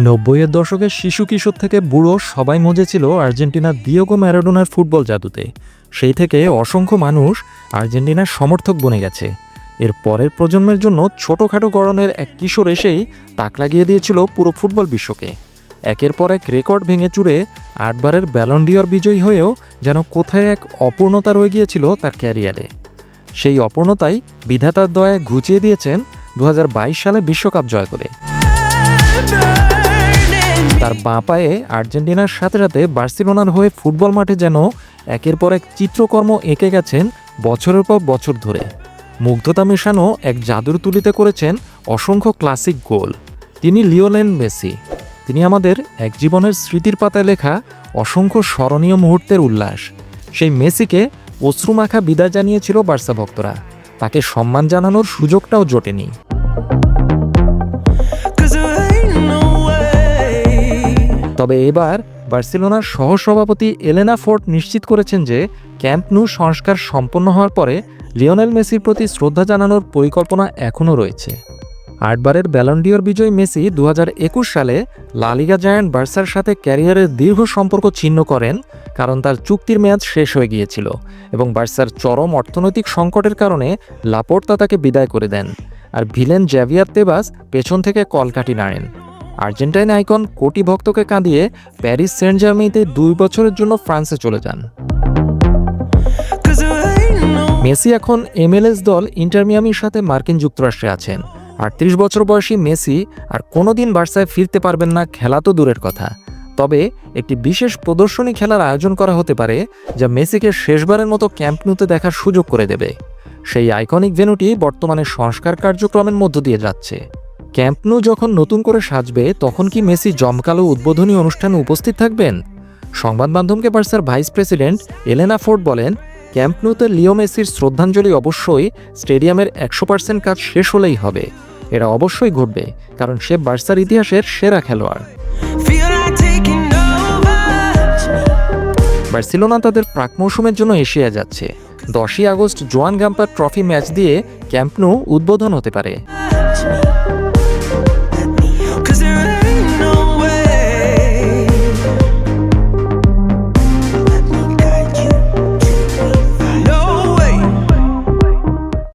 ৯০-এর দশকের শিশু কিশোর থেকে বুড়ো সবাই মজেছিল আর্জেন্টিনার দিয়েগো ম্যারাডোনার ফুটবল জাদুতে। সেই থেকে অসংখ্য মানুষ আর্জেন্টিনার সমর্থক বনে গেছে। এর পরের প্রজন্মের জন্য ছোটোখাটো গড়নের এক কিশোর এসেই তাক লাগিয়ে দিয়েছিল পুরো ফুটবল বিশ্বকে। একের পর এক রেকর্ড ভেঙে চুরে ৮ বারের ব্যালন ডি'অর বিজয়ী হয়েও যেন কোথায় এক অপূর্ণতা রয়ে গিয়েছিল তার ক্যারিয়ারে। সেই অপূর্ণতাই বিধাতার দয়ায় ঘুচিয়ে দিয়েছেন ২০২২ সালে বিশ্বকাপ জয় করে। তার বাঁ পায়ে আর্জেন্টিনার সাথে সাথে বার্সেলোনার হয়ে ফুটবল মাঠে যেন একের পর এক চিত্রকর্ম এঁকে গেছেন বছরের পর বছর ধরে। মুগ্ধতা মেশানো এক জাদুর তুলিতে করেছেন অসংখ্য ক্লাসিক গোল। তিনি লিওনেল মেসি। তিনি আমাদের এক জীবনের স্মৃতির পাতায় লেখা অসংখ্য স্মরণীয় মুহূর্তের উল্লাস। সেই মেসিকে অশ্রুমাখা বিদায় জানিয়েছিল বার্সা ভক্তরা। তাকে সম্মান জানানোর সুযোগটাও জোটেনি। তবে এবার বার্সেলোনার সহসভাপতি এলেনা ফোর্ট নিশ্চিত করেছেন যে ক্যাম্প নু সংস্কার সম্পন্ন হওয়ার পরে লিওনেল মেসির প্রতি শ্রদ্ধা জানানোর পরিকল্পনা এখনও রয়েছে। ৮ বারের ব্যালন ডি'অর বিজয়ী মেসি ২০২১ সালে লা লিগা জায়ান্ট বার্সার সাথে ক্যারিয়ারের দীর্ঘ সম্পর্ক ছিন্ন করেন, কারণ তার চুক্তির মেয়াদ শেষ হয়ে গিয়েছিল এবং বার্সার চরম অর্থনৈতিক সংকটের কারণে লাপোর্তা তাকে বিদায় করে দেন। আর ভিলেন জ্যাভিয়ার তেবাস পেছন থেকে কলকাঠি নাড়েন। আর্জেন্টাইন আইকন কোটি ভক্তকে কাঁদিয়ে প্যারিস সেন্ট জার্মেইতে ২ বছরের জন্য ফ্রান্সে চলে যান। মেসি এখন MLS দল ইন্টার মিয়ামির সাথে মার্কিন যুক্তরাষ্ট্রে আছেন। ৩৮ বছর বয়সী মেসি আর কোনোদিন বার্সায় ফিরতে পারবেন না, খেলা তো দূরের কথা। তবে একটি বিশেষ প্রদর্শনী খেলার আয়োজন করা হতে পারে, যা মেসিকে শেষবারের মতো ক্যাম্প নুতে দেখার সুযোগ করে দেবে। সেই আইকনিক ভেন্যুটি বর্তমানে সংস্কার কার্যক্রমের মধ্য দিয়ে যাচ্ছে। ক্যাম্প নু যখন নতুন করে সাজবে, তখন কি মেসি জমকালো উদ্বোধনী অনুষ্ঠানে উপস্থিত থাকবেন? সংবাদ মাধ্যমকে বার্সার ভাইস প্রেসিডেন্ট এলেনা ফোর্ট বলেন, ক্যাম্প নুতে লিও মেসির শ্রদ্ধাঞ্জলি অবশ্যই স্টেডিয়ামের ১০০% কাজ শেষ হলেই হবে। এটা অবশ্যই ঘটবে, কারণ সে বার্সার ইতিহাসের সেরা খেলোয়াড়। বার্সেলোনা তাদের প্রাক মৌসুমের জন্য এশিয়া যাচ্ছে। 10ই আগস্ট জোয়ান গাম্পার ট্রফি ম্যাচ দিয়ে ক্যাম্প নু উদ্বোধন হতে পারে।